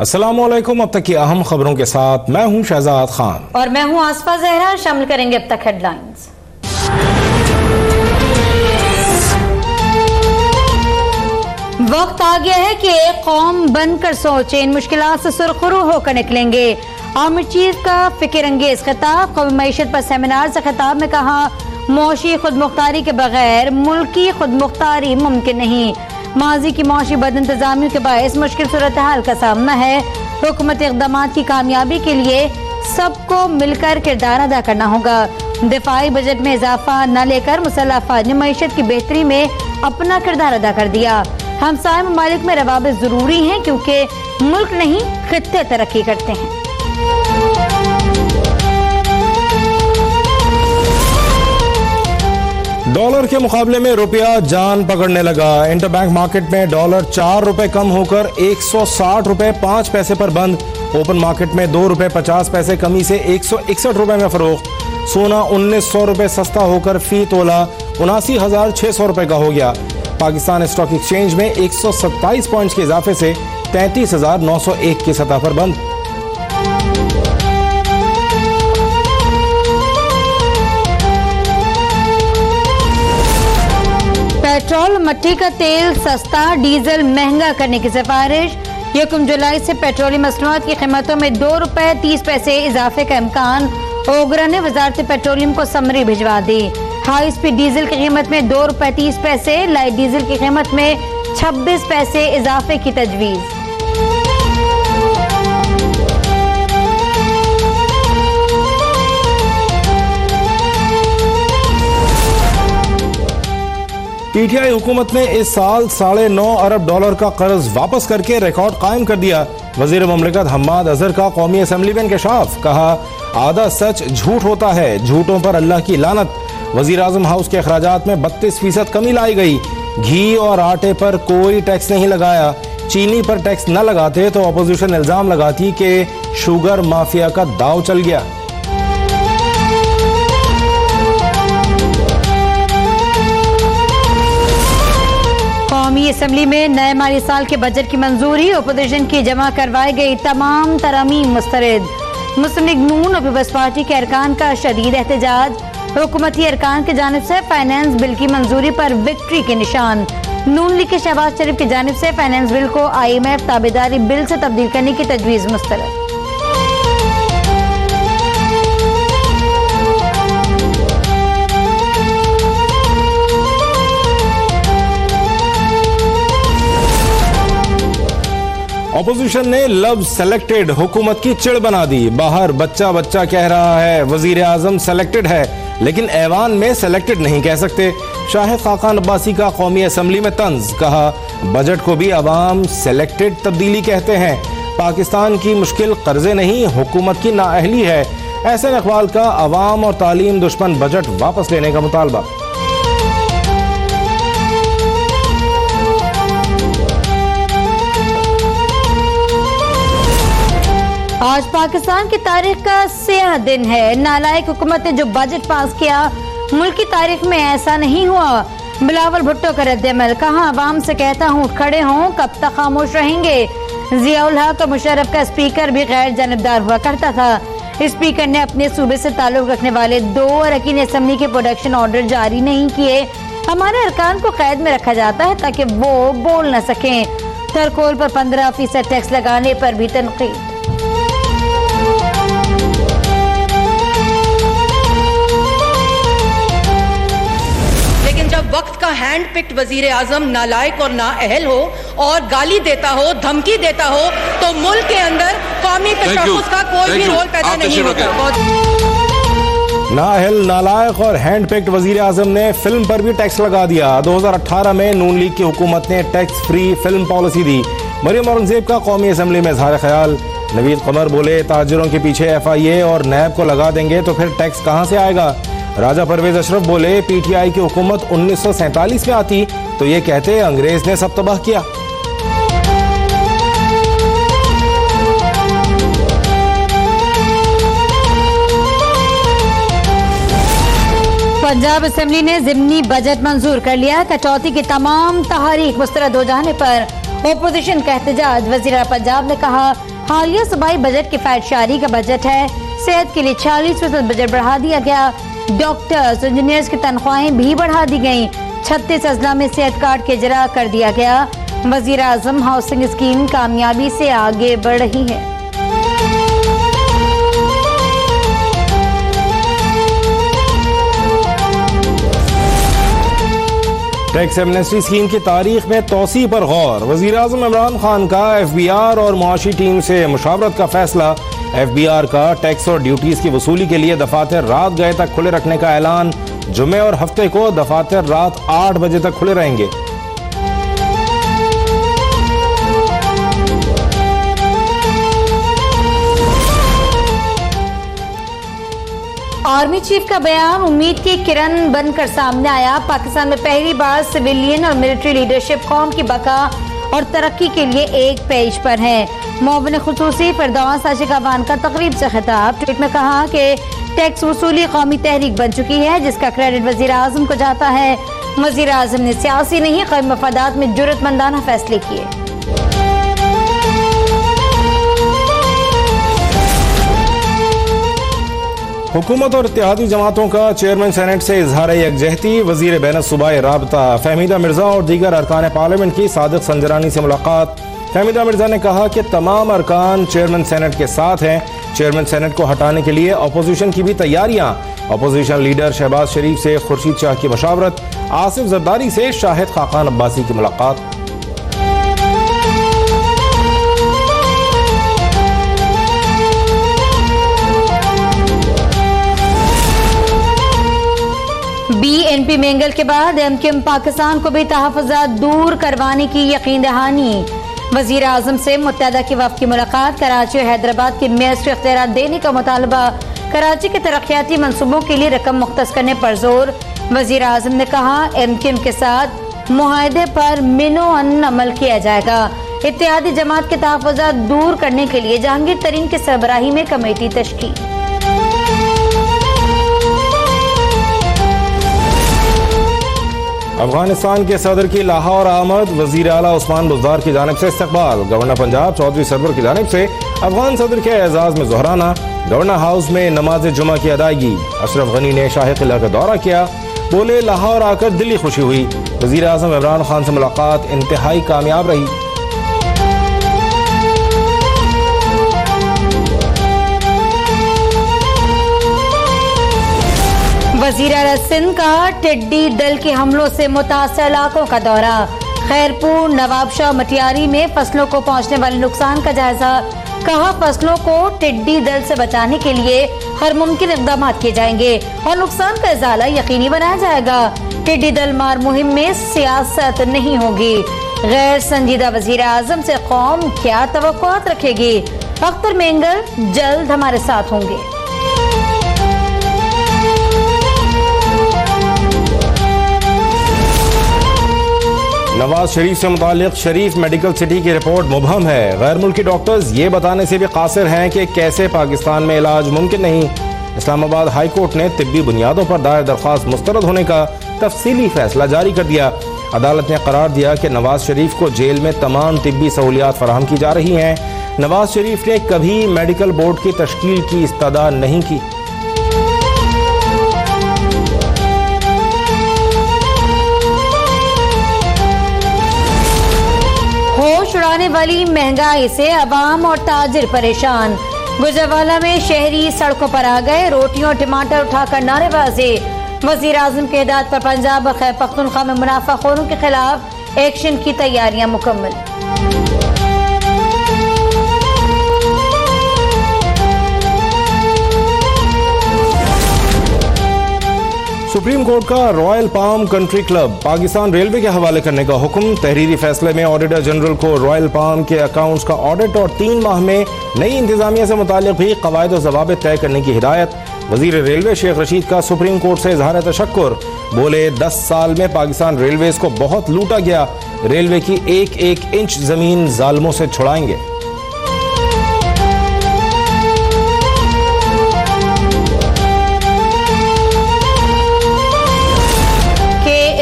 अस्सलामुअलैकुम। अब तक की अहम खबरों के साथ मैं हूं शहजाद खान और मैं हूं आसफा जहरा। शामिल करेंगे अब तक हेडलाइंस। वक्त आ गया है कि एक कौम बनकर सोचे, इन मुश्किलात से सुरखरू होकर निकलेंगे। आमिर चीफ का फिक्र अंगेज खिताब। कौमी मईशत पर सेमिनार से खिताब में कहा, मौशी खुद मुख्तारी के बगैर मुल्क की खुद मुख्तारी मुमकिन नहीं। माजी की मौशी बद इंतजामियों के बायस मुश्किल सूरत हाल का सामना है। हुकूमती इक़दाम की कामयाबी के लिए सबको मिलकर किरदार अदा करना होगा। दिफाई बजट में इजाफा न लेकर मुसल्लह अफवाज ने मईशत की बेहतरी में अपना किरदार अदा कर दिया। हमसाय ममालिक में रवाबित जरूरी हैं क्योंकि मुल्क नहीं खित्ते तरक्की करते हैं। डॉलर के मुकाबले में रुपया जान पकड़ने लगा। इंटरबैंक मार्केट में डॉलर 4 रुपए कम होकर 160 रुपए 5 पैसे पर बंद। ओपन मार्केट में 2 रुपए 50 पैसे कमी से 161 रुपए में फरोख्त। सोना 1900 रुपए सस्ता होकर फी तोला 79,600 रुपए का हो गया। पाकिस्तान स्टॉक एक्सचेंज में 127 पॉइंट्स के इजाफे से 33,901 की सतह पर बंद। पेट्रोल मट्टी का तेल सस्ता, डीजल महंगा करने की सिफारिश। 1 जुलाई से पेट्रोलियम मसनूआत की कीमतों में 2 रुपए 30 पैसे इजाफे का इम्कान। ओगरा ने वजारत पेट्रोलियम को समरी भिजवा दी। हाई स्पीड डीजल की कीमत में 2 रुपए 30 पैसे, लाइट डीजल की कीमत में 26 पैसे इजाफे की तजवीज़। पीटीआई हुकूमत ने इस साल 9.5 अरब डॉलर का कर्ज वापस करके रिकॉर्ड कायम कर दिया। वजीर ममलिकत हम्माद अजहर का कौमी असम्बली में इंकशाफ। कहा, आधा सच झूठ होता है, झूठों पर अल्लाह की लानत। वजीर आजम हाउस के अखराजात में 32% कमी लाई गई। घी और आटे पर कोई टैक्स नहीं लगाया। चीनी पर टैक्स न लगाते तो अपोजिशन इल्जाम लगाती कि शुगर माफिया का दाव चल गया। कौमी असम्बली में नए माली साल के बजट की मंजूरी। अपोजिशन की जमा करवाई गई तमाम तरमीम मुस्तरद। मुस्लिम लीग नून और पीपल्स पार्टी के अरकान का शदीद एहतजाज। हुकूमती अरकान की जानिब से फाइनेंस बिल की मंजूरी पर विक्ट्री के निशान। नून लीग के शहबाज शरीफ की जानिब से फाइनेंस बिल को IMF ताबेदारी बिल से तब्दील करने की तजवीज़ मुस्तरद। अपोजिशन ने लव सेलेक्टेड हुकूमत की चिड़ बना दी। बाहर बच्चा बच्चा कह रहा है वजीर आजम सेलेक्टेड है, लेकिन ऐवान में सेलेक्टेड नहीं कह सकते। शाहिद खाकान अब्बासी का कौमी असम्बली में तंज। कहा, बजट को भी अवाम सेलेक्टेड तब्दीली कहते हैं। पाकिस्तान की मुश्किल कर्जे नहीं, हुकूमत की नाअहली है। ऐसे अखबार का अवाम और तालीम दुश्मन बजट वापस लेने का मुतालबा। आज पाकिस्तान की तारीख का स्याह दिन है। नालायक हुकूमत ने जो बजट पास किया, मुल्क की तारीख में ऐसा नहीं हुआ। बिलावल भुट्टो का रद्द-ए-अमल। कहा, अवाम से कहता हूँ खड़े हों, कब तक खामोश रहेंगे। जियाउल हक और मुशर्रफ का स्पीकर भी गैर जानबदार हुआ करता था। स्पीकर ने अपने सूबे से ताल्लुक रखने वाले 2 अरकान असम्बली के प्रोडक्शन ऑर्डर जारी नहीं किए। हमारे अरकान को कैद में रखा जाता है ताकि वो बोल न सकें। थरकोल पर 15% टैक्स लगाने पर भी तनकीद। जब वक्त का हैंड पिक्ड वजीर आजम नालायक और नाअहल हो और गाली देता हो, धमकी देता हो, तो मुल्क के अंदर कौमी तशख्खुस का कोई भी रोल पैदा नहीं होता। नाअहल, नालायक और हैंड पिक्ड वजीर आजम ने फिल्म पर भी टैक्स लगा दिया। 2018 में नून लीग की हुकूमत ने टैक्स फ्री फिल्म पॉलिसी दी। मरियम औरंगजेब का कौमी असम्बली में इजहार ख्याल। नवीद कमर बोले, ताजिरों के पीछे FIA और नैब को लगा देंगे तो फिर टैक्स कहां से आएगा। राजा परवेज अशरफ बोले, PTI की हुकूमत 1947 में आती तो ये कहते अंग्रेज ने सब तबाह किया। पंजाब असम्बली ने ज़िमनी बजट मंजूर कर लिया। कटौती की तमाम तहरीक मुस्तरद हो जाने पर अपोजिशन का एहतजाज। वज़ीर पंजाब ने कहा, हालिया सूबाई बजट किफायत शारी का बजट है। सेहत के लिए 40% बजट बढ़ा दिया गया। डॉक्टर्स इंजीनियर्स की तनख्वाहें भी बढ़ा दी गयी। 36 अजला में सेहत कार्ड के इजरा कर दिया गया। वजीर आजम हाउसिंग स्कीम कामयाबी से आगे बढ़ रही है। टैक्स एमनेस्टी स्कीम की तारीख में तोसी पर गौर। वजीर आजम इमरान खान का FBI और मुआशी टीम से मुशावरत का फैसला। FBI का टैक्स और ड्यूटीज की वसूली के लिए दफातर रात गए तक खुले रखने का ऐलान। जुमे और हफ्ते को दफातर रात 8 बजे तक खुले रहेंगे। आर्मी चीफ का बयान उम्मीद की किरण बनकर सामने आया। पाकिस्तान में पहली बार सिविलियन और मिलिट्री लीडरशिप कौम की बका और तरक्की के लिए एक पेज पर है। मोबिन खुसूसी फिरदौस आशिकावान का तकरीब से खिताब। ट्वीट में कहा कि टैक्स वसूली कौमी तहरीक बन चुकी है, जिसका क्रेडिट वजीर आजम को जाता है। वजीर आजम ने सियासी नहीं कौमी मफादात में जुर्रतमंदाना फैसले किए। हुकूमत और इत्तेहादी जमातों का चेयरमैन सेनेट से इजहार यकजहती। वजीर बैन सूबाई राबता फहमीदा मिर्जा और दीगर अरकान पार्लियामेंट की सादिक संजरानी से मुलाकात। फहमीदा मिर्जा ने कहा कि तमाम अरकान चेयरमैन सेनेट के साथ हैं। चेयरमैन सेनेट को हटाने के लिए अपोजिशन की भी तैयारियां। अपोजिशन लीडर शहबाज शरीफ से खुर्शीद शाह की मशावरत। आसिफ जरदारी से शाहिद खाकान अब्बासी की मुलाकात। BNP मेंगल के बाद MKM पाकिस्तान को भी तहफ़्फ़ुज़ात दूर करवाने की यकीन दहानी। वज़ीर आज़म से मुत्तहदा की वफ़द की मुलाकात। कराची और हैदराबाद के मेयर्स को इख्तियारात देने का मुतालबा। कराची के तरक्याती मंसूबों के लिए रकम मुख्तस करने पर जोर। वज़ीर आज़म ने कहा MKM के साथ मुआहदे पर मिनो-अन अमल किया जाएगा। इत्तेहादी जमात के तहफ़्फ़ुज़ात दूर करने के लिए जहांगीर तरीन की सरबराही में कमेटी तश्कील। अफगानिस्तान के सदर की लाहौर आमद। वजीर आला उस्मान बुज़दार की जानिब से इस्तकबाल। गवर्नर पंजाब चौधरी सरवर की जानिब से अफगान सदर के एजाज में जोहराना। गवर्नर हाउस में नमाज जुमा की अदायगी। अशरफ गनी ने शाही किला का दौरा किया। बोले लाहौर आकर दिली खुशी हुई। वजीर आजम इमरान खान से मुलाकात इंतहाई कामयाब रही। वज़ीर आला सिंध का टिड्डी दल के हमलों से मुतासर इलाकों का दौरा। खैरपुर, नवाबशाह, मटियारी में फसलों को पहुंचने वाले नुकसान का जायजा। कहा फसलों को टिड्डी दल से बचाने के लिए हर मुमकिन इक़दाम किए जाएंगे और नुकसान का इजाला यकीनी बनाया जाएगा। टिड्डी दल मार मुहिम में सियासत नहीं होगी। गैर संजीदा वज़ीर आज़म से कौम क्या तवक्कुआत रखेगी। अख्तर मेंगल जल्द हमारे साथ होंगे। नवाज शरीफ से मुतालिक शरीफ मेडिकल सिटी की रिपोर्ट मुबहम है। गैर मुल्की डॉक्टर्स ये बताने से भी कासिर हैं कि कैसे पाकिस्तान में इलाज मुमकिन नहीं। इस्लामाबाद हाई कोर्ट ने तिब्बी बुनियादों पर दायर दरख्वास्त मुस्तरद होने का तफसीली फैसला जारी कर दिया। अदालत ने करार दिया कि नवाज शरीफ को जेल में तमाम तिब्बी सहूलियात फराहम की जा रही हैं। नवाज शरीफ ने कभी मेडिकल बोर्ड की तश्कील की इस्तदा नहीं की। होश उड़ाने वाली महंगाई से अवाम और ताजिर परेशान। गुजरवाला में शहरी सड़कों पर आ गए। रोटियों और टमाटर उठाकर नारेबाजी। वजीर आजम के हिदायत पर पंजाब और खैबर पख्तूनख्वा में मुनाफाखोरों के खिलाफ एक्शन की तैयारियां मुकम्मल। सुप्रीम कोर्ट का royal palm country club Pakistan railway के हवाले करने का हुक्म। तहरीरी फैसले में ऑडिटर जनरल को रॉयल पाम के अकाउंट्स का ऑडिट और 3 माह में नई इंतजामिया से मुताल्लिक भी कवायद और ज़वाबित तय करने की हिदायत। वजीर रेलवे शेख रशीद का सुप्रीम कोर्ट से इजहार तशक्कुर। बोले 10 साल में पाकिस्तान रेलवेज को बहुत लूटा गया। रेलवे की एक इंच जमीन जालिमों से छुड़ाएंगे।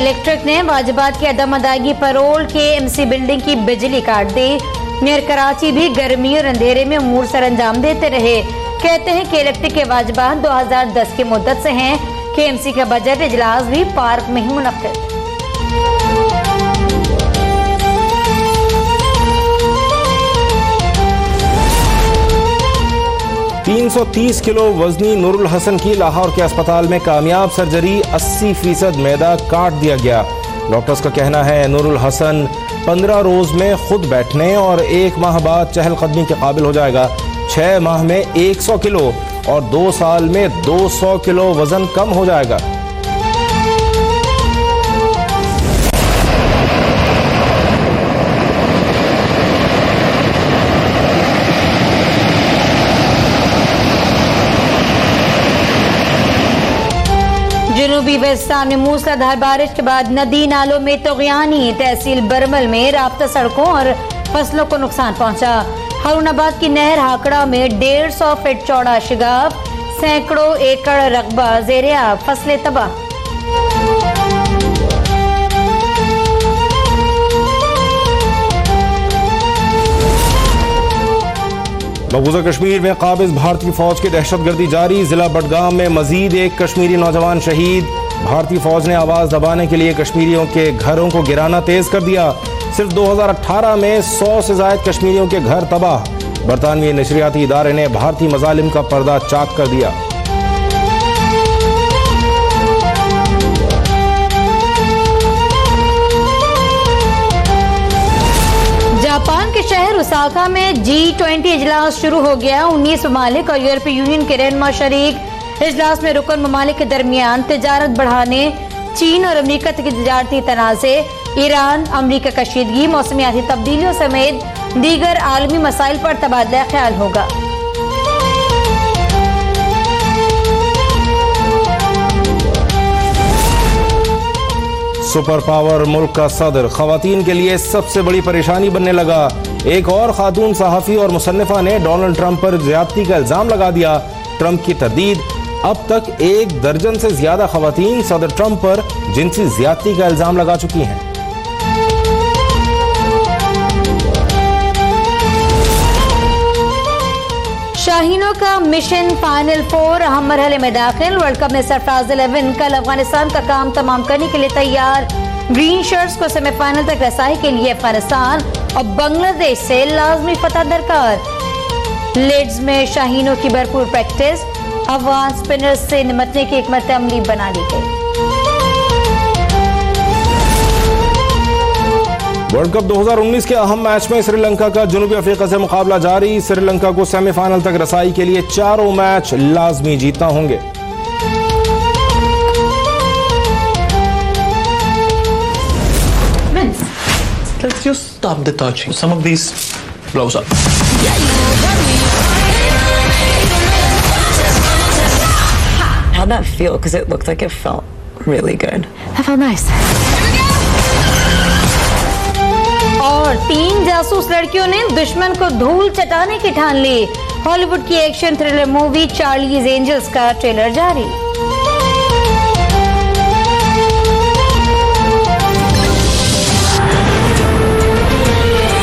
इलेक्ट्रिक ने वाजिबात की अदम अदायगी पर रोल के MC बिल्डिंग की बिजली काट दी। मेयर कराची भी गर्मी और अंधेरे में उमूर सर अंजाम देते रहे। कहते हैं कि इलेक्ट्रिक के वाजबात 2010 की मुद्दत से हैं। KMC का बजट इजलास भी पार्क में ही मुनक्किद। $330 किलो वजनी नूरुल हसन की लाहौर के अस्पताल में कामयाब सर्जरी, 80% मैदा काट दिया गया। डॉक्टर्स का कहना है नूरुल हसन 15 रोज में खुद बैठने और 1 माह बाद चहलकदमी के काबिल हो जाएगा। 6 माह में 100 किलो और 2 साल में 200 किलो वजन कम हो जाएगा। जनूबी वजिस्तान में मूसलाधार बारिश के बाद नदी नालों में तुग़यानी। तहसील बरमल में राब्ता सड़कों और फसलों को नुकसान पहुंचा। हारूनाबाद की नहर हाकड़ा में 150 फीट चौड़ा शिगाफ, सैकड़ों एकड़ रकबा ज़ेरे आब, फसलें तबाह। मकबूजा कश्मीर में काबिज भारतीय फौज की दहशतगर्दी जारी। जिला बडगाम में मजीद एक कश्मीरी नौजवान शहीद। भारतीय फौज ने आवाज दबाने के लिए कश्मीरियों के घरों को गिराना तेज कर दिया। सिर्फ 2018 में 100 से ज्यादा कश्मीरियों के घर तबाह। बरतानवी नशरियाती इदारे ने भारतीय मजालिम का पर्दा चाक कर दिया। जापान के शहर ओसाका में G20 इजलास शुरू हो गया। 19 ममालिक और यूरोपीय यूनियन के रहनुमा शरीक। इजलास में रुकन ममालिक के दरमियान तिजारत बढ़ाने, चीन और अमरीका के तिजारती तनाज़े, ईरान अमरीका कशीदगी, मौसमियाती तब्दीलियों समेत दीगर आलमी मसाइल पर तबादला ख्याल होगा। सुपर पावर मुल्क का सदर खवातीन के लिए सबसे बड़ी परेशानी बनने लगा। एक और खातून सहाफ़ी और मुसन्निफा ने डोनाल्ड ट्रंप पर ज्यादती का इल्जाम लगा दिया। ट्रंप की तरदीद, अब तक 1 दर्जन से ज्यादा खवातीन सदर ट्रंप पर जिनसी ज्यादती का इल्जाम लगा चुकी हैं। शाहीनों का मिशन फाइनल 4 अहम मरहले में दाखिल। वर्ल्ड कप में सरफराज 11 कल अफगानिस्तान का काम तमाम करने के लिए तैयार। ग्रीन शर्ट्स को सेमीफाइनल तक रसाई के लिए अफगानिस्तान और बांग्लादेश से लाजमी फतह दरकार। लीड्स में शाहीनों की भरपूर प्रैक्टिस, अफगान स्पिनर्स से निपटने की हिकमत अमली बना ली गई। वर्ल्ड कप 2019 के अहम मैच में श्रीलंका का जनूबी अफ्रीका से मुकाबला जारी। श्रीलंका को सेमीफाइनल तक रसाई के लिए चारों मैच लाजमी जीतना होंगे। Let's just stop the touching. Some of these blows up. How'd that feel? Because it looked like it felt really good. That felt nice. और 3 जासूस लड़कियों ने दुश्मन को धूल चटाने की ठान ली। हॉलीवुड की action thriller movie Charlie's Angels का ट्रेलर जारी।